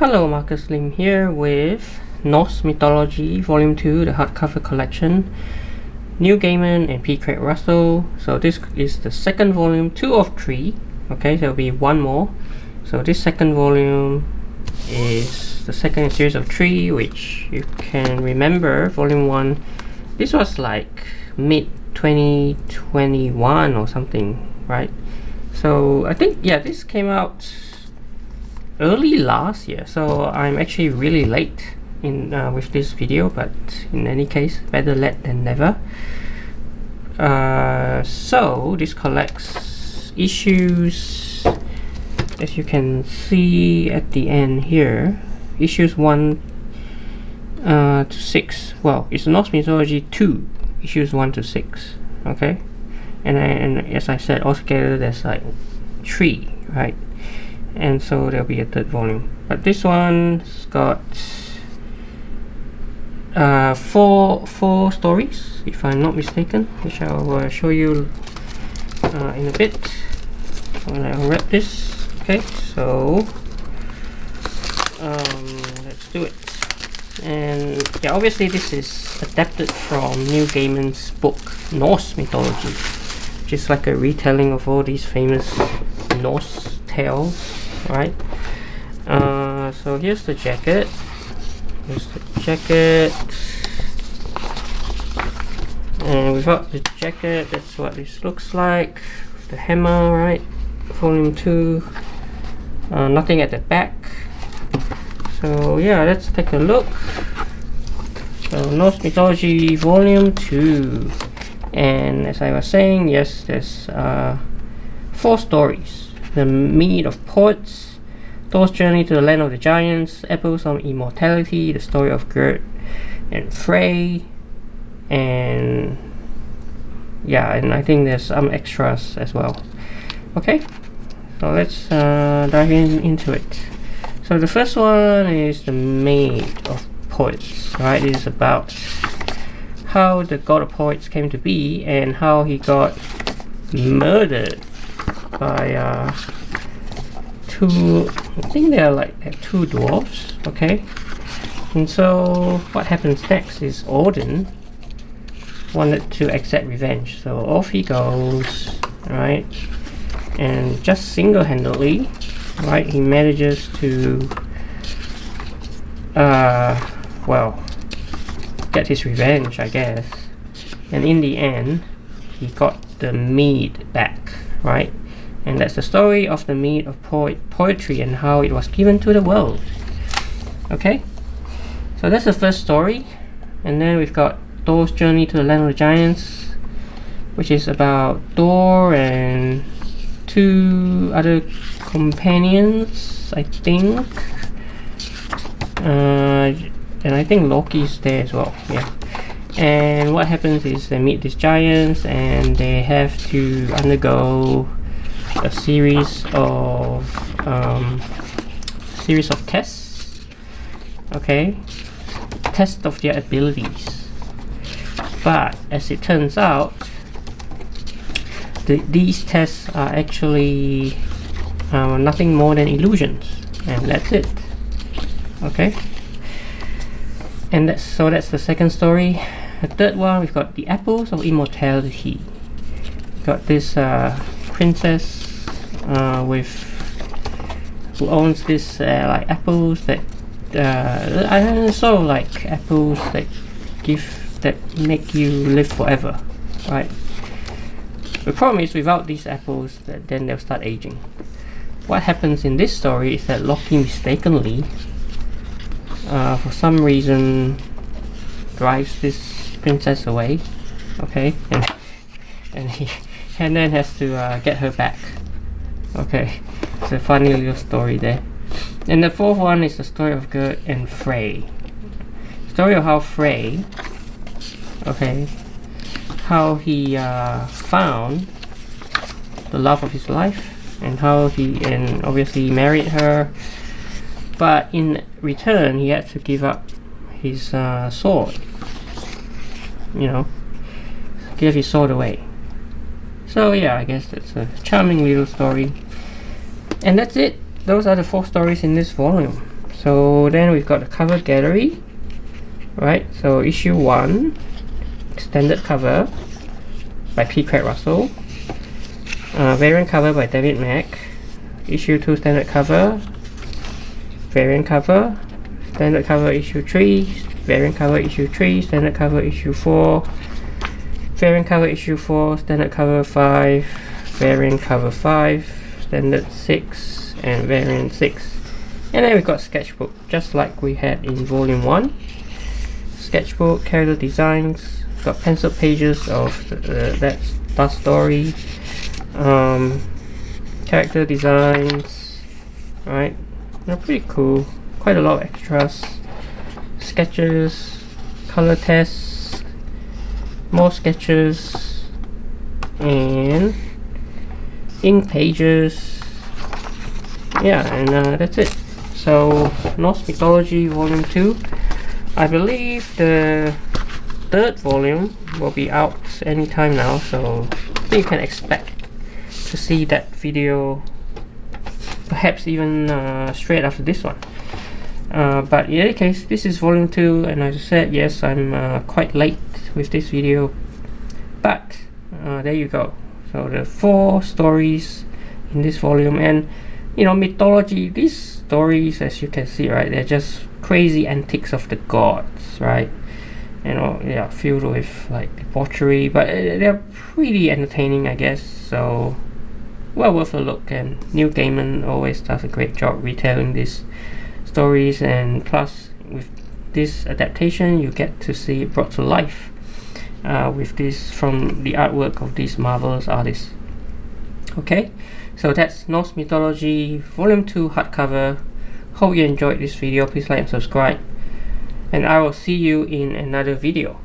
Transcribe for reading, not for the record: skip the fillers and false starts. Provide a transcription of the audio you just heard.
Hello, Marcus Lim here with Norse Mythology Volume 2, the hardcover collection. New Gaiman and P. Craig Russell. So this is the second volume, 2 of 3. Okay, there'll be one more. So this second volume is the second series of 3, which you can remember, Volume 1. This was like mid-2021 or something, right? So I think, yeah, this came out early last year, so I'm actually really late in with this video, but in any case, better late than never. So this collects issues, as you can see at the end here, issues 1 to 6. Well, it's Norse Mythology 2, issues 1 to 6. Okay, and as I said, altogether there's like 3, right? And so there'll be a third volume, but this one's got four stories, if I'm not mistaken, which I'll show you in a bit when I unwrap this. Okay, so let's do it. And yeah, obviously this is adapted from Neil Gaiman's book Norse Mythology, which is like a retelling of all these famous Norse tales, right? So here's the jacket. And without the jacket, that's what this looks like. The hammer, right? Volume 2. Nothing at the back. So yeah, let's take a look. So Norse Mythology Volume 2. And as I was saying, yes, there's 4 stories. The Mead of Poets, Thor's Journey to the Land of the Giants, Apples of Immortality, the story of Gerd and Frey, and yeah, and I think there's some extras as well. Okay, so let's dive into it. So the first one is the Mead of Poets, right? It is about how the god of poets came to be and how he got murdered by two, I think they are like 2 dwarves. Okay, and so what happens next is Odin wanted to exact revenge, so off he goes, right? And just single-handedly, right, he manages to well, get his revenge, I guess. And in the end, he got the mead back, right? And that's the story of the Mead of Poetry and how it was given to the world. Okay, so that's the first story. And then we've got Thor's Journey to the Land of the Giants, which is about Thor and 2 other companions, I think. And I think Loki's there as well, yeah. And what happens is they meet these giants and they have to undergo a series of tests. Okay, test of their abilities. But as it turns out, these tests are actually nothing more than illusions, and that's it. Okay, and that's the second story. The third one, we've got the Apples of Immortality. We've got this princess who owns this like apples that I sort of like apples that make you live forever, right? The problem is without these apples, then they'll start aging. What happens in this story is that Loki mistakenly, for some reason, drives this princess away. Okay, and then has to get her back. Okay, it's a funny little story there. And the fourth one is the story of Gerd and Frey. Story of how Frey, okay, how he found the love of his life, and how he obviously married her, but in return he had to give up his sword. You know, give his sword away. So yeah, I guess that's a charming little story. And that's it. Those are the 4 stories in this volume. So then we've got the cover gallery, right? So issue 1, standard cover by P. Craig Russell, variant cover by David Mack, issue 2 standard cover, variant cover, standard cover issue 3, variant cover issue 3, standard cover issue 4, variant cover issue 4, standard cover 5, variant cover 5, standard 6, and variant 6. And then we've got sketchbook, just like we had in volume 1. Sketchbook, character designs, got pencil pages of that story, character designs, right? They're pretty cool. Quite a lot of extras, sketches, color tests, more sketches, and ink pages. Yeah, and that's it. So Norse Mythology Volume 2. I believe the 3rd volume will be out anytime now, so I think you can expect to see that video perhaps even straight after this one. But in any case, this is volume 2, and as I said, yes, I'm quite late with this video, but there you go. So the 4 stories in this volume, and you know, mythology, these stories, as you can see, right, they're just crazy antics of the gods, right? You know, yeah, filled with like debauchery, but they're pretty entertaining, I guess. So well worth a look, and Neil Gaiman always does a great job retelling these stories, and plus with this adaptation you get to see it brought to life with this from the artwork of these marvelous artists. Okay, so that's Norse Mythology Volume 2 hardcover. Hope you enjoyed this video. Please like and subscribe, and I will see you in another video.